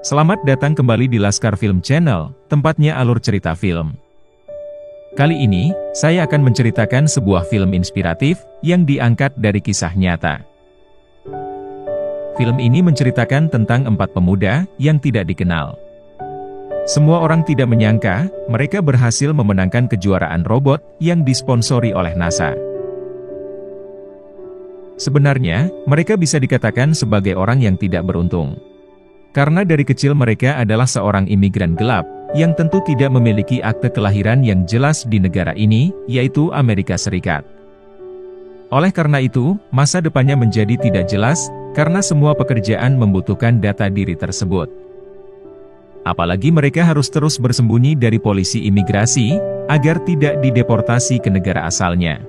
Selamat datang kembali di Laskar Film Channel, tempatnya alur cerita film. Kali ini, saya akan menceritakan sebuah film inspiratif yang diangkat dari kisah nyata. Film ini menceritakan tentang 4 pemuda yang tidak dikenal. Semua orang tidak menyangka, mereka berhasil memenangkan kejuaraan robot yang disponsori oleh NASA. Sebenarnya, mereka bisa dikatakan sebagai orang yang tidak beruntung. Karena dari kecil mereka adalah seorang imigran gelap, yang tentu tidak memiliki akte kelahiran yang jelas di negara ini, yaitu Amerika Serikat. Oleh karena itu, masa depannya menjadi tidak jelas, karena semua pekerjaan membutuhkan data diri tersebut. Apalagi mereka harus terus bersembunyi dari polisi imigrasi, agar tidak dideportasi ke negara asalnya.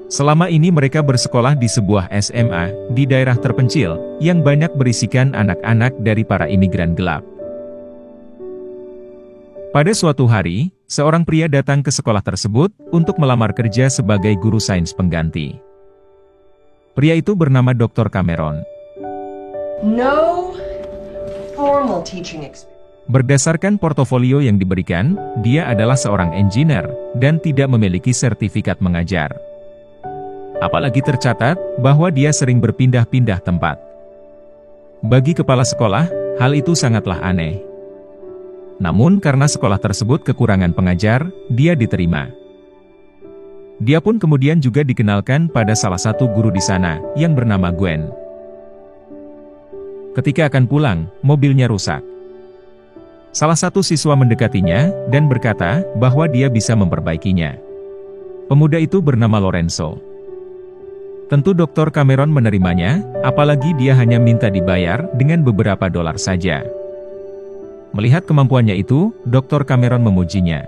Selama ini mereka bersekolah di sebuah SMA, di daerah terpencil, yang banyak berisikan anak-anak dari para imigran gelap. Pada suatu hari, seorang pria datang ke sekolah tersebut, untuk melamar kerja sebagai guru sains pengganti. Pria itu bernama Dr. Cameron. No formal teaching experience. Berdasarkan portofolio yang diberikan, dia adalah seorang engineer, dan tidak memiliki sertifikat mengajar. Apalagi tercatat, bahwa dia sering berpindah-pindah tempat. Bagi kepala sekolah, hal itu sangatlah aneh. Namun karena sekolah tersebut kekurangan pengajar, dia diterima. Dia pun kemudian juga dikenalkan pada salah satu guru di sana, yang bernama Gwen. Ketika akan pulang, mobilnya rusak. Salah satu siswa mendekatinya, dan berkata, bahwa dia bisa memperbaikinya. Pemuda itu bernama Lorenzo. Tentu Dr. Cameron menerimanya, apalagi dia hanya minta dibayar dengan beberapa dolar saja. Melihat kemampuannya itu, Dr. Cameron memujinya.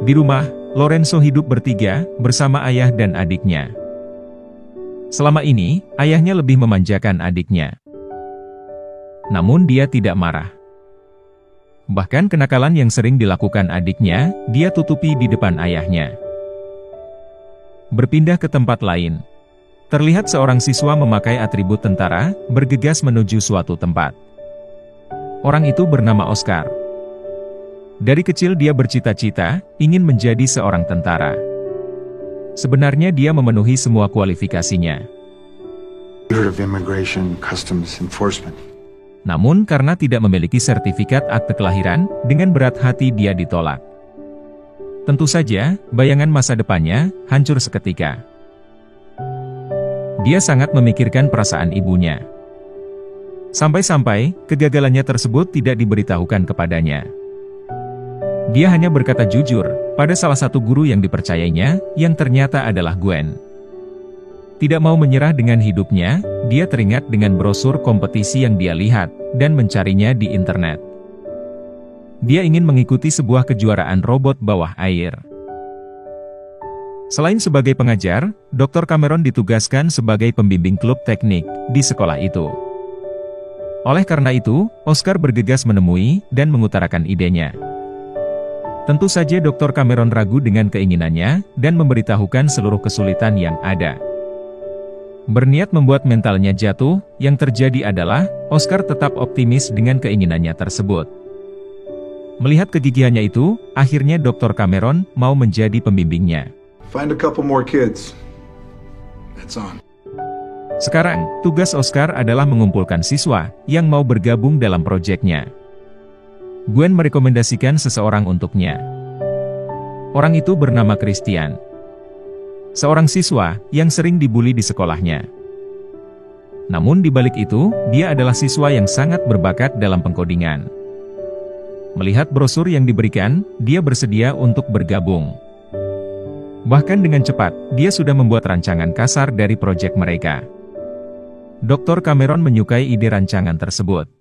Di rumah, Lorenzo hidup bertiga, bersama ayah dan adiknya. Selama ini, ayahnya lebih memanjakan adiknya. Namun dia tidak marah. Bahkan kenakalan yang sering dilakukan adiknya, dia tutupi di depan ayahnya. Berpindah ke tempat lain. Terlihat seorang siswa memakai atribut tentara, bergegas menuju suatu tempat. Orang itu bernama Oscar. Dari kecil dia bercita-cita, ingin menjadi seorang tentara. Sebenarnya dia memenuhi semua kualifikasinya. Namun karena tidak memiliki sertifikat akte kelahiran, dengan berat hati dia ditolak. Tentu saja, bayangan masa depannya hancur seketika. Dia sangat memikirkan perasaan ibunya. Sampai-sampai, kegagalannya tersebut tidak diberitahukan kepadanya. Dia hanya berkata jujur, pada salah satu guru yang dipercayainya, yang ternyata adalah Gwen. Tidak mau menyerah dengan hidupnya, dia teringat dengan brosur kompetisi yang dia lihat, dan mencarinya di internet. Dia ingin mengikuti sebuah kejuaraan robot bawah air. Selain sebagai pengajar, Dr. Cameron ditugaskan sebagai pembimbing klub teknik di sekolah itu. Oleh karena itu, Oscar bergegas menemui dan mengutarakan idenya. Tentu saja Dr. Cameron ragu dengan keinginannya dan memberitahukan seluruh kesulitan yang ada. Berniat membuat mentalnya jatuh, yang terjadi adalah Oscar tetap optimis dengan keinginannya tersebut. Melihat kegigihannya itu, akhirnya Dr. Cameron mau menjadi pembimbingnya. Find a couple more kids. That's on. Sekarang, tugas Oscar adalah mengumpulkan siswa yang mau bergabung dalam proyeknya. Gwen merekomendasikan seseorang untuknya. Orang itu bernama Christian. Seorang siswa yang sering dibully di sekolahnya. Namun di balik itu, dia adalah siswa yang sangat berbakat dalam pengkodingan. Melihat brosur yang diberikan, dia bersedia untuk bergabung. Bahkan dengan cepat, dia sudah membuat rancangan kasar dari proyek mereka. Dr. Cameron menyukai ide rancangan tersebut.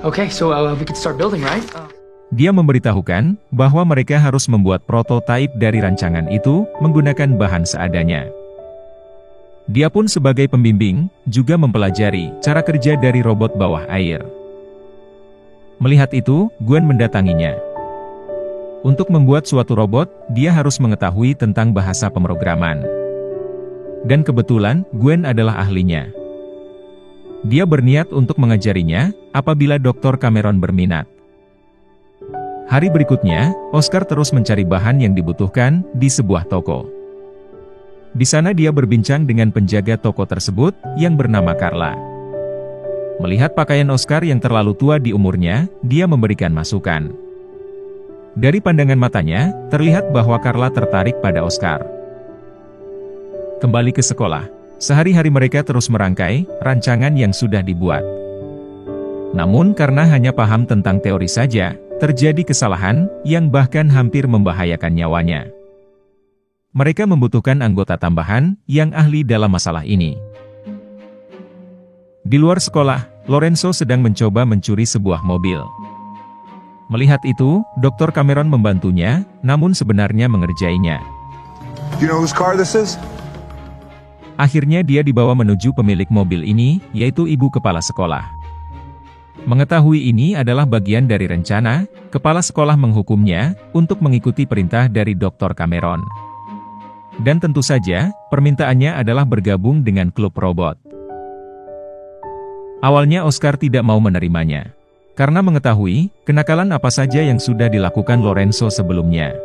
Okay, so we can start building, right? Dia memberitahukan bahwa mereka harus membuat prototipe dari rancangan itu menggunakan bahan seadanya. Dia pun sebagai pembimbing, juga mempelajari cara kerja dari robot bawah air. Melihat itu, Gwen mendatanginya. Untuk membuat suatu robot, dia harus mengetahui tentang bahasa pemrograman. Dan kebetulan, Gwen adalah ahlinya. Dia berniat untuk mengajarinya, apabila Dr. Cameron berminat. Hari berikutnya, Oscar terus mencari bahan yang dibutuhkan di sebuah toko. Di sana dia berbincang dengan penjaga toko tersebut, yang bernama Carla. Melihat pakaian Oscar yang terlalu tua di umurnya, dia memberikan masukan. Dari pandangan matanya, terlihat bahwa Carla tertarik pada Oscar. Kembali ke sekolah. Sehari-hari mereka terus merangkai rancangan yang sudah dibuat. Namun karena hanya paham tentang teori saja, terjadi kesalahan yang bahkan hampir membahayakan nyawanya. Mereka membutuhkan anggota tambahan yang ahli dalam masalah ini. Di luar sekolah, Lorenzo sedang mencoba mencuri sebuah mobil. Melihat itu, Dr. Cameron membantunya, namun sebenarnya mengerjainya. Do you know whose car this is? Akhirnya dia dibawa menuju pemilik mobil ini, yaitu ibu kepala sekolah. Mengetahui ini adalah bagian dari rencana, kepala sekolah menghukumnya untuk mengikuti perintah dari Dr. Cameron. Dan tentu saja, permintaannya adalah bergabung dengan klub robot. Awalnya Oscar tidak mau menerimanya, karena mengetahui kenakalan apa saja yang sudah dilakukan Lorenzo sebelumnya.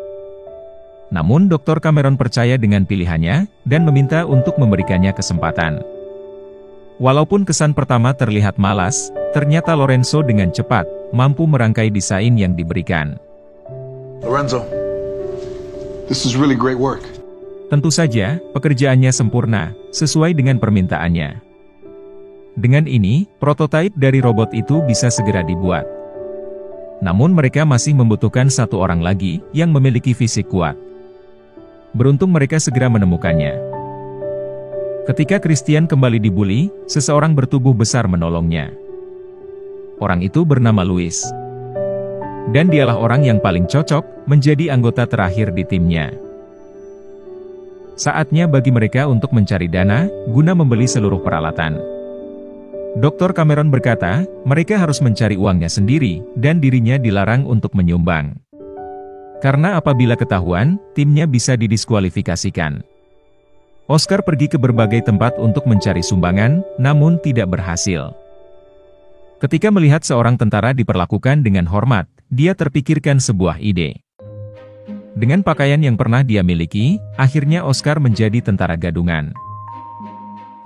Namun Dr. Cameron percaya dengan pilihannya, dan meminta untuk memberikannya kesempatan. Walaupun kesan pertama terlihat malas, ternyata Lorenzo dengan cepat mampu merangkai desain yang diberikan. Lorenzo, this is really great work. Tentu saja, pekerjaannya sempurna, sesuai dengan permintaannya. Dengan ini, prototipe dari robot itu bisa segera dibuat. Namun mereka masih membutuhkan satu orang lagi, yang memiliki fisik kuat. Beruntung mereka segera menemukannya. Ketika Christian kembali dibully, seseorang bertubuh besar menolongnya. Orang itu bernama Louis. Dan dialah orang yang paling cocok, menjadi anggota terakhir di timnya. Saatnya bagi mereka untuk mencari dana, guna membeli seluruh peralatan. Dr. Cameron berkata, mereka harus mencari uangnya sendiri, dan dirinya dilarang untuk menyumbang. Karena apabila ketahuan, timnya bisa didiskualifikasikan. Oscar pergi ke berbagai tempat untuk mencari sumbangan, namun tidak berhasil. Ketika melihat seorang tentara diperlakukan dengan hormat, dia terpikirkan sebuah ide. Dengan pakaian yang pernah dia miliki, akhirnya Oscar menjadi tentara gadungan.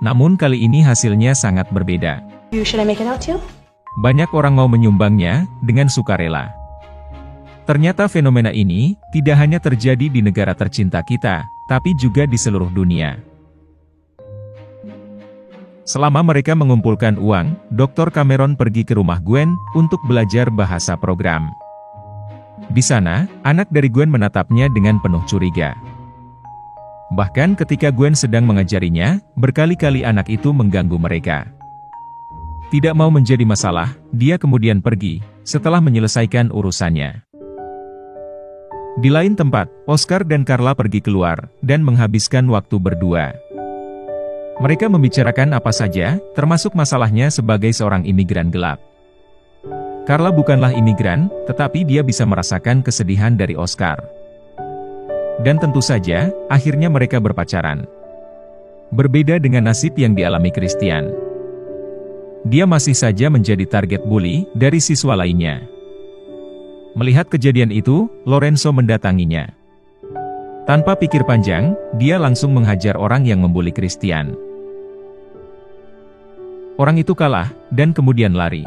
Namun kali ini hasilnya sangat berbeda. Should I make it out too? Banyak orang mau menyumbangnya, dengan sukarela. Ternyata fenomena ini, tidak hanya terjadi di negara tercinta kita, tapi juga di seluruh dunia. Selama mereka mengumpulkan uang, Dr. Cameron pergi ke rumah Gwen, untuk belajar bahasa program. Di sana, anak dari Gwen menatapnya dengan penuh curiga. Bahkan ketika Gwen sedang mengajarinya, berkali-kali anak itu mengganggu mereka. Tidak mau menjadi masalah, dia kemudian pergi, setelah menyelesaikan urusannya. Di lain tempat, Oscar dan Carla pergi keluar, dan menghabiskan waktu berdua. Mereka membicarakan apa saja, termasuk masalahnya sebagai seorang imigran gelap. Carla bukanlah imigran, tetapi dia bisa merasakan kesedihan dari Oscar. Dan tentu saja, akhirnya mereka berpacaran. Berbeda dengan nasib yang dialami Christian. Dia masih saja menjadi target bully dari siswa lainnya. Melihat kejadian itu, Lorenzo mendatanginya. Tanpa pikir panjang, dia langsung menghajar orang yang membuli Christian. Orang itu kalah, dan kemudian lari.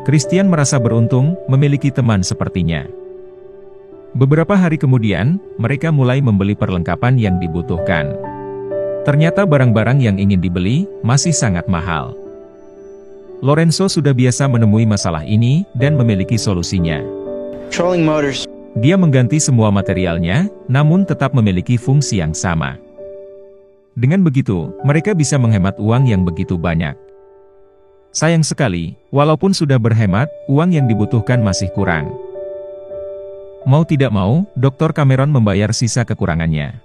Christian merasa beruntung, memiliki teman sepertinya. Beberapa hari kemudian, mereka mulai membeli perlengkapan yang dibutuhkan. Ternyata barang-barang yang ingin dibeli, masih sangat mahal. Lorenzo sudah biasa menemui masalah ini, dan memiliki solusinya. Trolling motors. Dia mengganti semua materialnya, namun tetap memiliki fungsi yang sama. Dengan begitu, mereka bisa menghemat uang yang begitu banyak. Sayang sekali, walaupun sudah berhemat, uang yang dibutuhkan masih kurang. Mau tidak mau, Dr. Cameron membayar sisa kekurangannya.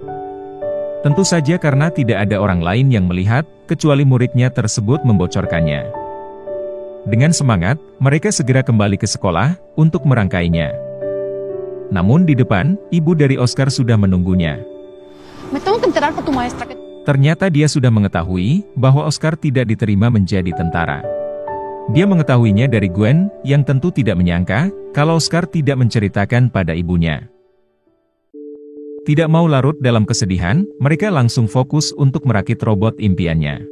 Tentu saja karena tidak ada orang lain yang melihat, kecuali muridnya tersebut membocorkannya. Dengan semangat, mereka segera kembali ke sekolah, untuk merangkainya. Namun di depan, ibu dari Oscar sudah menunggunya. Me tengo que enterar por tu maestra que... Ternyata dia sudah mengetahui bahwa Oscar tidak diterima menjadi tentara. Dia mengetahuinya dari Gwen, yang tentu tidak menyangka kalau Oscar tidak menceritakan pada ibunya. Tidak mau larut dalam kesedihan, mereka langsung fokus untuk merakit robot impiannya.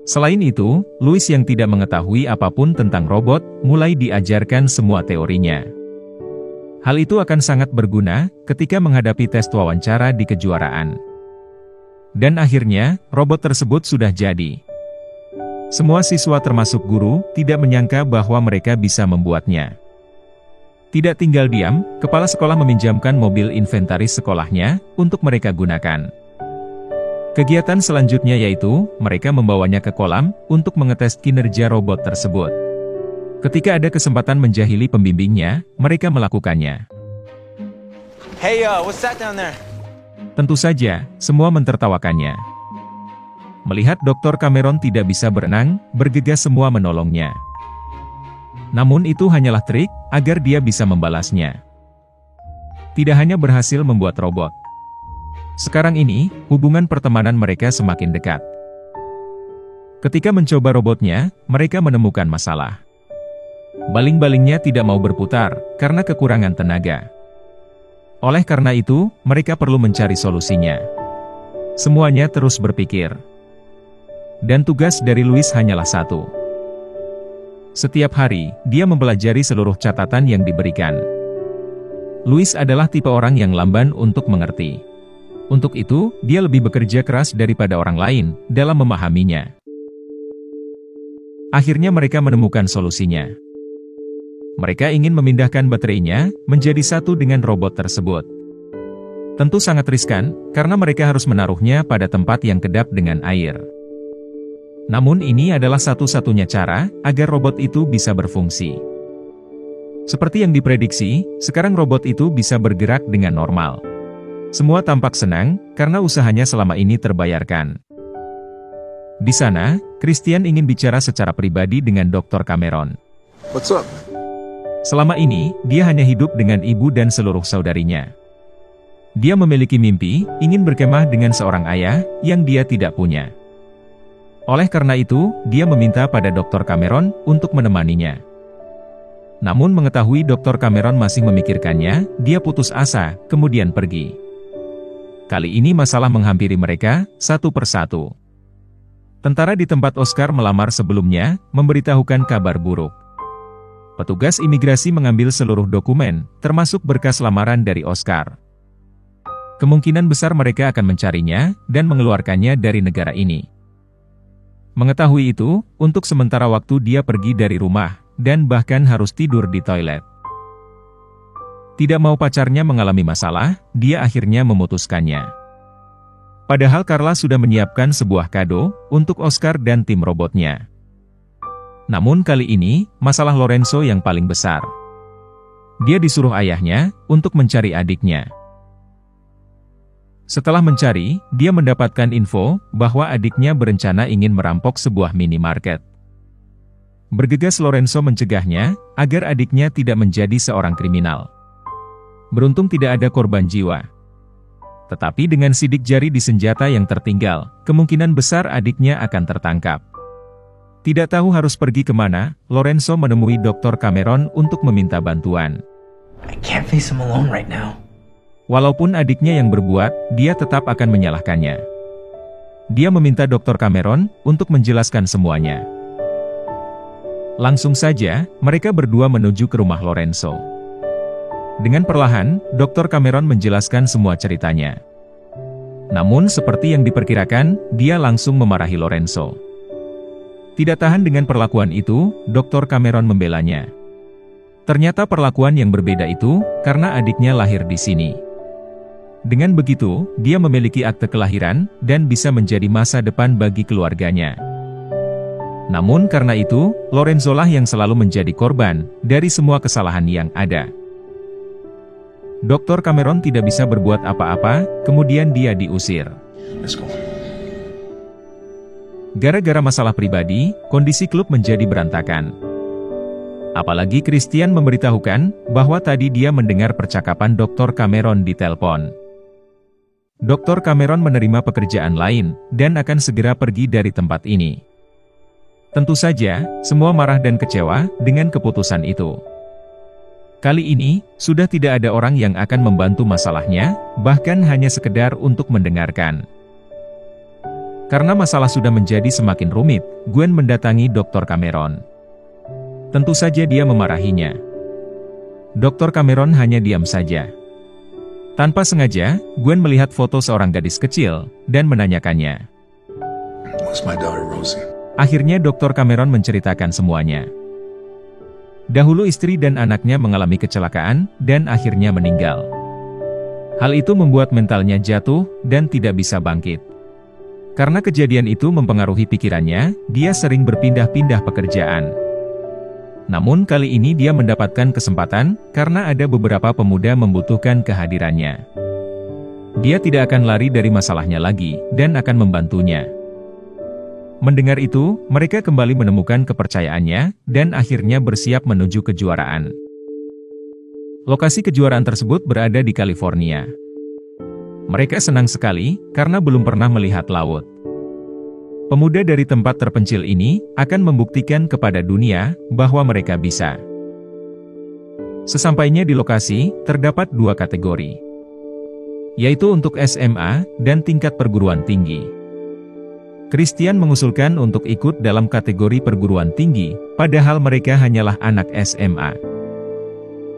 Selain itu, Louis yang tidak mengetahui apapun tentang robot, mulai diajarkan semua teorinya. Hal itu akan sangat berguna ketika menghadapi tes wawancara di kejuaraan. Dan akhirnya, robot tersebut sudah jadi. Semua siswa termasuk guru, tidak menyangka bahwa mereka bisa membuatnya. Tidak tinggal diam, kepala sekolah meminjamkan mobil inventaris sekolahnya untuk mereka gunakan. Kegiatan selanjutnya yaitu, mereka membawanya ke kolam untuk mengetes kinerja robot tersebut. Ketika ada kesempatan menjahili pembimbingnya, mereka melakukannya. Hey, what's that down there? Tentu saja, semua mentertawakannya. Melihat Dr. Cameron tidak bisa berenang, bergegas semua menolongnya. Namun itu hanyalah trik, agar dia bisa membalasnya. Tidak hanya berhasil membuat robot. Sekarang ini, hubungan pertemanan mereka semakin dekat. Ketika mencoba robotnya, mereka menemukan masalah. Baling-balingnya tidak mau berputar, karena kekurangan tenaga. Oleh karena itu, mereka perlu mencari solusinya. Semuanya terus berpikir. Dan tugas dari Louis hanyalah satu. Setiap hari, dia mempelajari seluruh catatan yang diberikan. Louis adalah tipe orang yang lamban untuk mengerti. Untuk itu, dia lebih bekerja keras daripada orang lain dalam memahaminya. Akhirnya mereka menemukan solusinya. Mereka ingin memindahkan baterainya menjadi satu dengan robot tersebut. Tentu sangat riskan, karena mereka harus menaruhnya pada tempat yang kedap dengan air. Namun ini adalah satu-satunya cara agar robot itu bisa berfungsi. Seperti yang diprediksi, sekarang robot itu bisa bergerak dengan normal. Semua tampak senang, karena usahanya selama ini terbayarkan. Di sana, Christian ingin bicara secara pribadi dengan Dr. Cameron. What's up? Selama ini, dia hanya hidup dengan ibu dan seluruh saudarinya. Dia memiliki mimpi, ingin berkemah dengan seorang ayah, yang dia tidak punya. Oleh karena itu, dia meminta pada Dr. Cameron untuk menemaninya. Namun mengetahui Dr. Cameron masih memikirkannya, dia putus asa, kemudian pergi. Kali ini masalah menghampiri mereka, satu persatu. Tentara di tempat Oscar melamar sebelumnya, memberitahukan kabar buruk. Petugas imigrasi mengambil seluruh dokumen, termasuk berkas lamaran dari Oscar. Kemungkinan besar mereka akan mencarinya, dan mengeluarkannya dari negara ini. Mengetahui itu, untuk sementara waktu dia pergi dari rumah, dan bahkan harus tidur di toilet. Tidak mau pacarnya mengalami masalah, dia akhirnya memutuskannya. Padahal Carla sudah menyiapkan sebuah kado, untuk Oscar dan tim robotnya. Namun kali ini, masalah Lorenzo yang paling besar. Dia disuruh ayahnya, untuk mencari adiknya. Setelah mencari, dia mendapatkan info, bahwa adiknya berencana ingin merampok sebuah minimarket. Bergegas Lorenzo mencegahnya, agar adiknya tidak menjadi seorang kriminal. Beruntung tidak ada korban jiwa. Tetapi dengan sidik jari di senjata yang tertinggal, kemungkinan besar adiknya akan tertangkap. Tidak tahu harus pergi kemana, Lorenzo menemui Dr. Cameron untuk meminta bantuan. I can't face him alone right now. Walaupun adiknya yang berbuat, dia tetap akan menyalahkannya. Dia meminta Dr. Cameron untuk menjelaskan semuanya. Langsung saja, mereka berdua menuju ke rumah Lorenzo. Dengan perlahan, Dr. Cameron menjelaskan semua ceritanya. Namun seperti yang diperkirakan, dia langsung memarahi Lorenzo. Tidak tahan dengan perlakuan itu, Dr. Cameron membelanya. Ternyata perlakuan yang berbeda itu, karena adiknya lahir di sini. Dengan begitu, dia memiliki akte kelahiran, dan bisa menjadi masa depan bagi keluarganya. Namun karena itu, Lorenzo lah yang selalu menjadi korban, dari semua kesalahan yang ada. Dr. Cameron tidak bisa berbuat apa-apa, kemudian dia diusir. Let's go. gara-gara masalah pribadi, kondisi klub menjadi berantakan. Apalagi Christian memberitahukan bahwa tadi dia mendengar percakapan Dr. Cameron di telepon. Dr. Cameron menerima pekerjaan lain dan akan segera pergi dari tempat ini. Tentu saja, semua marah dan kecewa dengan keputusan itu. Kali ini, sudah tidak ada orang yang akan membantu masalahnya, bahkan hanya sekedar untuk mendengarkan. Karena masalah sudah menjadi semakin rumit, Gwen mendatangi Dr. Cameron. Tentu saja dia memarahinya. Dr. Cameron hanya diam saja. Tanpa sengaja, Gwen melihat foto seorang gadis kecil, dan menanyakannya. What's my daughter, Rosie? Akhirnya Dr. Cameron menceritakan semuanya. Dahulu istri dan anaknya mengalami kecelakaan, dan akhirnya meninggal. Hal itu membuat mentalnya jatuh, dan tidak bisa bangkit. Karena kejadian itu mempengaruhi pikirannya, dia sering berpindah-pindah pekerjaan. Namun kali ini dia mendapatkan kesempatan, karena ada beberapa pemuda membutuhkan kehadirannya. Dia tidak akan lari dari masalahnya lagi, dan akan membantunya. Mendengar itu, mereka kembali menemukan kepercayaannya, dan akhirnya bersiap menuju kejuaraan. Lokasi kejuaraan tersebut berada di California. Mereka senang sekali, karena belum pernah melihat laut. Pemuda dari tempat terpencil ini, akan membuktikan kepada dunia, bahwa mereka bisa. Sesampainya di lokasi, terdapat 2 kategori. Yaitu untuk SMA, dan tingkat perguruan tinggi. Christian mengusulkan untuk ikut dalam kategori perguruan tinggi, padahal mereka hanyalah anak SMA.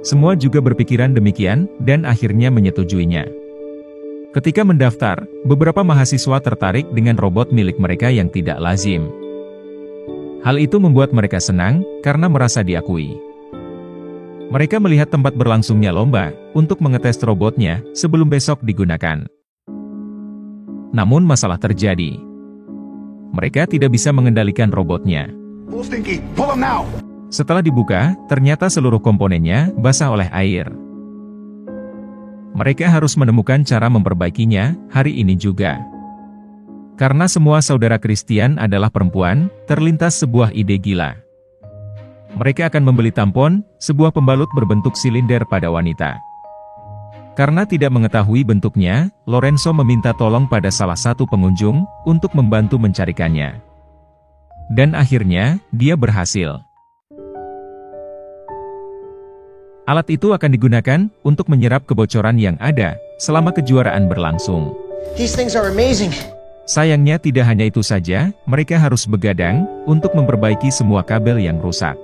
Semua juga berpikiran demikian, dan akhirnya menyetujuinya. Ketika mendaftar, beberapa mahasiswa tertarik dengan robot milik mereka yang tidak lazim. Hal itu membuat mereka senang, karena merasa diakui. Mereka melihat tempat berlangsungnya lomba, untuk mengetes robotnya, sebelum besok digunakan. Namun masalah terjadi. Mereka tidak bisa mengendalikan robotnya. Setelah dibuka, ternyata seluruh komponennya basah oleh air. Mereka harus menemukan cara memperbaikinya, hari ini juga. Karena semua saudara Christian adalah perempuan, terlintas sebuah ide gila. Mereka akan membeli tampon, sebuah pembalut berbentuk silinder pada wanita. Karena tidak mengetahui bentuknya, Lorenzo meminta tolong pada salah satu pengunjung, untuk membantu mencarikannya. Dan akhirnya, dia berhasil. Alat itu akan digunakan untuk menyerap kebocoran yang ada selama kejuaraan berlangsung. These things are amazing. Sayangnya tidak hanya itu saja, mereka harus begadang untuk memperbaiki semua kabel yang rusak.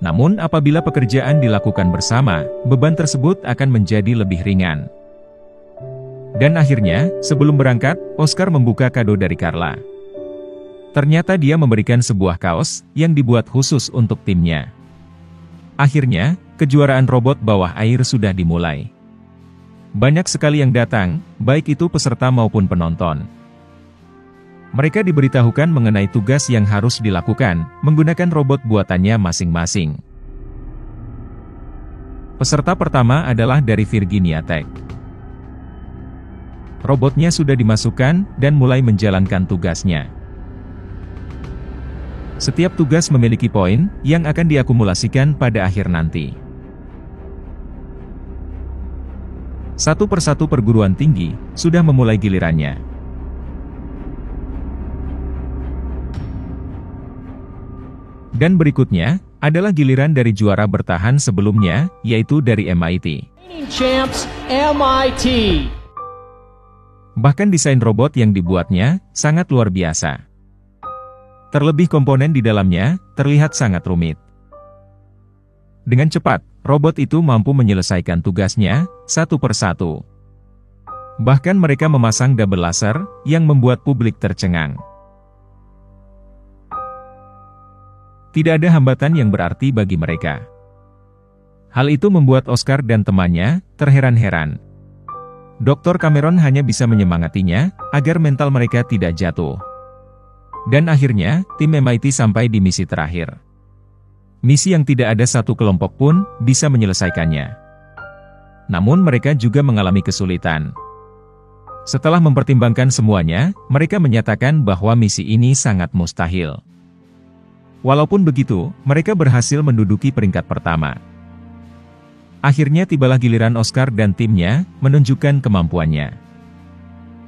Namun apabila pekerjaan dilakukan bersama, beban tersebut akan menjadi lebih ringan. Dan akhirnya, sebelum berangkat, Oscar membuka kado dari Carla. Ternyata dia memberikan sebuah kaos yang dibuat khusus untuk timnya. Akhirnya, kejuaraan robot bawah air sudah dimulai. Banyak sekali yang datang, baik itu peserta maupun penonton. Mereka diberitahukan mengenai tugas yang harus dilakukan, menggunakan robot buatannya masing-masing. Peserta pertama adalah dari Virginia Tech. Robotnya sudah dimasukkan, dan mulai menjalankan tugasnya. Setiap tugas memiliki poin, yang akan diakumulasikan pada akhir nanti. Satu persatu perguruan tinggi, sudah memulai gilirannya. Dan berikutnya, adalah giliran dari juara bertahan sebelumnya, yaitu dari MIT. Champs MIT. Bahkan desain robot yang dibuatnya, sangat luar biasa. Terlebih komponen di dalamnya, terlihat sangat rumit. Dengan cepat, robot itu mampu menyelesaikan tugasnya, satu persatu. Bahkan mereka memasang double laser, yang membuat publik tercengang. Tidak ada hambatan yang berarti bagi mereka. Hal itu membuat Oscar dan temannya, terheran-heran. Dr. Cameron hanya bisa menyemangatinya, agar mental mereka tidak jatuh. Dan akhirnya, tim MIT sampai di misi terakhir. Misi yang tidak ada satu kelompok pun, bisa menyelesaikannya. Namun mereka juga mengalami kesulitan. Setelah mempertimbangkan semuanya, mereka menyatakan bahwa misi ini sangat mustahil. Walaupun begitu, mereka berhasil menduduki peringkat pertama. Akhirnya tibalah giliran Oscar dan timnya menunjukkan kemampuannya.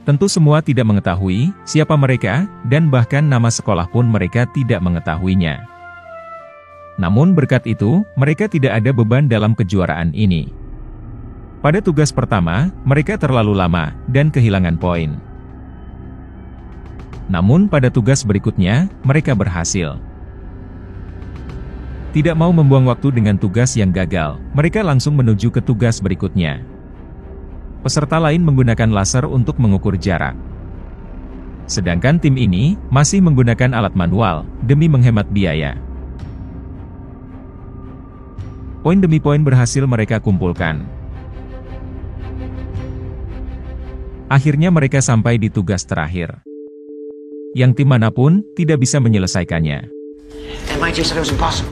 Tentu semua tidak mengetahui siapa mereka, dan bahkan nama sekolah pun mereka tidak mengetahuinya. Namun berkat itu, mereka tidak ada beban dalam kejuaraan ini. Pada tugas pertama, mereka terlalu lama dan kehilangan poin. Namun pada tugas berikutnya, mereka berhasil. Tidak mau membuang waktu dengan tugas yang gagal, mereka langsung menuju ke tugas berikutnya. Peserta lain menggunakan laser untuk mengukur jarak. Sedangkan tim ini masih menggunakan alat manual demi menghemat biaya. Poin demi poin berhasil mereka kumpulkan. Akhirnya mereka sampai di tugas terakhir, yang tim manapun tidak bisa menyelesaikannya. MIT said it was impossible.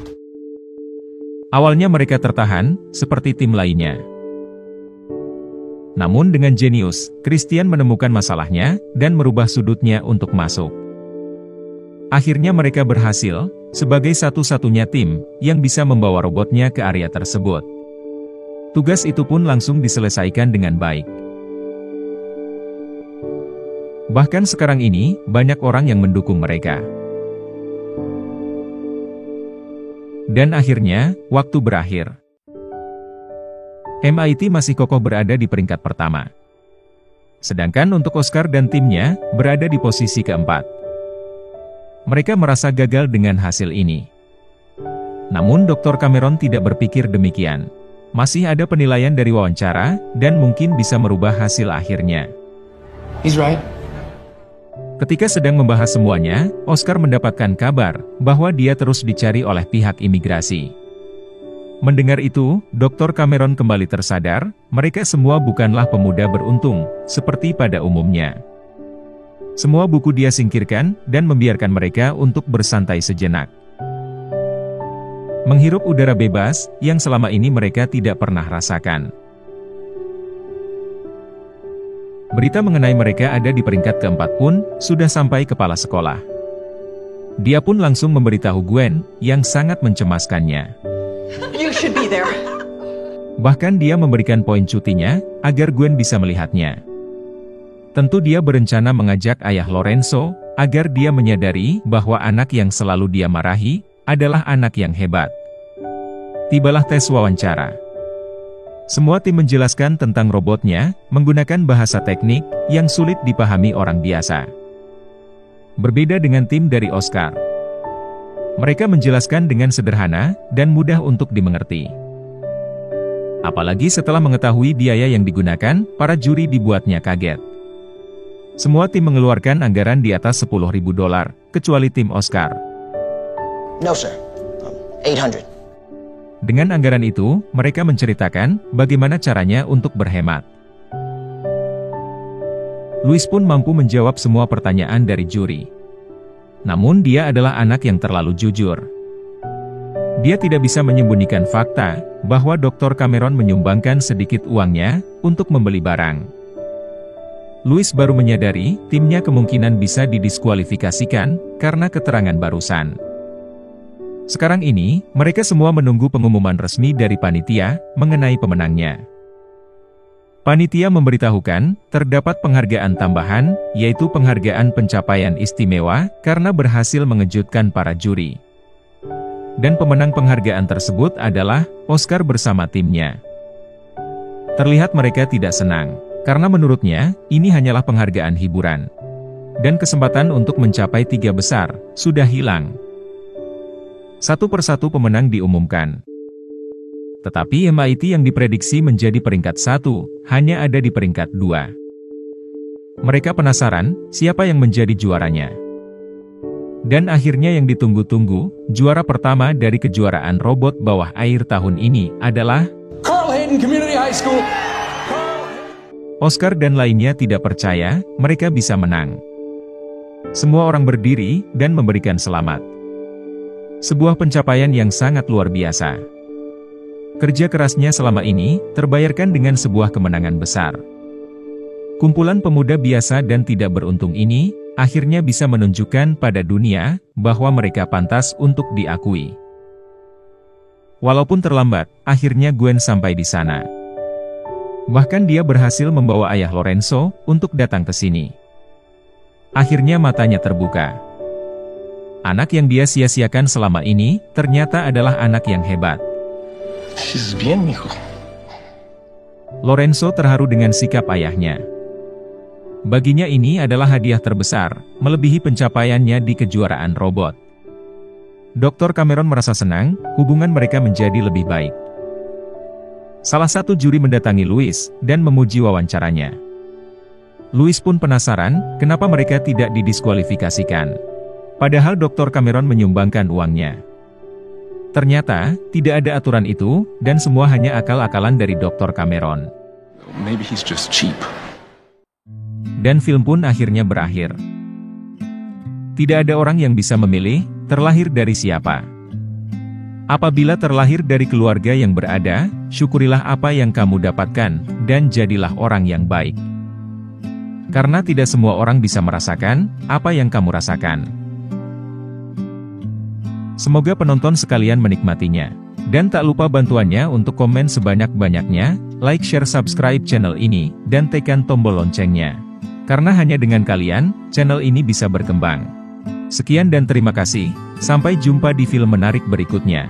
Awalnya mereka tertahan, seperti tim lainnya. Namun dengan jenius, Christian menemukan masalahnya, dan merubah sudutnya untuk masuk. Akhirnya mereka berhasil, sebagai satu-satunya tim, yang bisa membawa robotnya ke area tersebut. Tugas itu pun langsung diselesaikan dengan baik. Bahkan sekarang ini, banyak orang yang mendukung mereka. Dan akhirnya, waktu berakhir. MIT masih kokoh berada di peringkat pertama. Sedangkan untuk Oscar dan timnya, berada di posisi keempat. Mereka merasa gagal dengan hasil ini. Namun Dr. Cameron tidak berpikir demikian. Masih ada penilaian dari wawancara, dan mungkin bisa merubah hasil akhirnya. He's right. Ketika sedang membahas semuanya, Oscar mendapatkan kabar bahwa dia terus dicari oleh pihak imigrasi. Mendengar itu, Dr. Cameron kembali tersadar, mereka semua bukanlah pemuda beruntung, seperti pada umumnya. Semua buku dia singkirkan, dan membiarkan mereka untuk bersantai sejenak. Menghirup udara bebas, yang selama ini mereka tidak pernah rasakan. Berita mengenai mereka ada di peringkat keempat pun, sudah sampai kepala sekolah. Dia pun langsung memberitahu Gwen, yang sangat mencemaskannya. You should be there. Bahkan dia memberikan poin cutinya, agar Gwen bisa melihatnya. Tentu dia berencana mengajak ayah Lorenzo, agar dia menyadari bahwa anak yang selalu dia marahi, adalah anak yang hebat. Tibalah tes wawancara. Semua tim menjelaskan tentang robotnya, menggunakan bahasa teknik, yang sulit dipahami orang biasa. Berbeda dengan tim dari Oscar. Mereka menjelaskan dengan sederhana, dan mudah untuk dimengerti. Apalagi setelah mengetahui biaya yang digunakan, para juri dibuatnya kaget. Semua tim mengeluarkan anggaran di atas $10.000, kecuali tim Oscar. No, sir. 800. Dengan anggaran itu, mereka menceritakan bagaimana caranya untuk berhemat. Louis pun mampu menjawab semua pertanyaan dari juri. Namun dia adalah anak yang terlalu jujur. Dia tidak bisa menyembunyikan fakta, bahwa Dr. Cameron menyumbangkan sedikit uangnya, untuk membeli barang. Louis baru menyadari, timnya kemungkinan bisa didiskualifikasikan, karena keterangan barusan. Sekarang ini, mereka semua menunggu pengumuman resmi dari panitia, mengenai pemenangnya. Panitia memberitahukan, terdapat penghargaan tambahan, yaitu penghargaan pencapaian istimewa, karena berhasil mengejutkan para juri. Dan pemenang penghargaan tersebut adalah, Oscar bersama timnya. Terlihat mereka tidak senang, karena menurutnya, ini hanyalah penghargaan hiburan. Dan kesempatan untuk mencapai 3 besar, sudah hilang. Satu persatu pemenang diumumkan. Tetapi MIT yang diprediksi menjadi peringkat 1, hanya ada di peringkat 2. Mereka penasaran, siapa yang menjadi juaranya. Dan akhirnya yang ditunggu-tunggu, juara pertama dari kejuaraan robot bawah air tahun ini adalah Carl Hayden Community High School. Oscar dan lainnya tidak percaya, mereka bisa menang. Semua orang berdiri, dan memberikan selamat. Sebuah pencapaian yang sangat luar biasa. Kerja kerasnya selama ini, terbayarkan dengan sebuah kemenangan besar. Kumpulan pemuda biasa dan tidak beruntung ini, akhirnya bisa menunjukkan pada dunia, bahwa mereka pantas untuk diakui. Walaupun terlambat, akhirnya Gwen sampai di sana. Bahkan dia berhasil membawa ayah Lorenzo, untuk datang ke sini. Akhirnya matanya terbuka. Anak yang dia sia-siakan selama ini, ternyata adalah anak yang hebat. She's bien, mijo. Lorenzo terharu dengan sikap ayahnya. Baginya ini adalah hadiah terbesar, melebihi pencapaiannya di kejuaraan robot. Dr. Cameron merasa senang, hubungan mereka menjadi lebih baik. Salah satu juri mendatangi Louis, dan memuji wawancaranya. Louis pun penasaran, kenapa mereka tidak didiskualifikasikan. Padahal Dr. Cameron menyumbangkan uangnya. Ternyata, tidak ada aturan itu, dan semua hanya akal-akalan dari Dr. Cameron. Maybe he's just cheap. Dan film pun akhirnya berakhir. Tidak ada orang yang bisa memilih, terlahir dari siapa. Apabila terlahir dari keluarga yang berada, syukurilah apa yang kamu dapatkan, dan jadilah orang yang baik. Karena tidak semua orang bisa merasakan, apa yang kamu rasakan. Semoga penonton sekalian menikmatinya. Dan tak lupa bantuannya untuk komen sebanyak-banyaknya, like, share, subscribe channel ini, dan tekan tombol loncengnya. Karena hanya dengan kalian, channel ini bisa berkembang. Sekian dan terima kasih, sampai jumpa di film menarik berikutnya.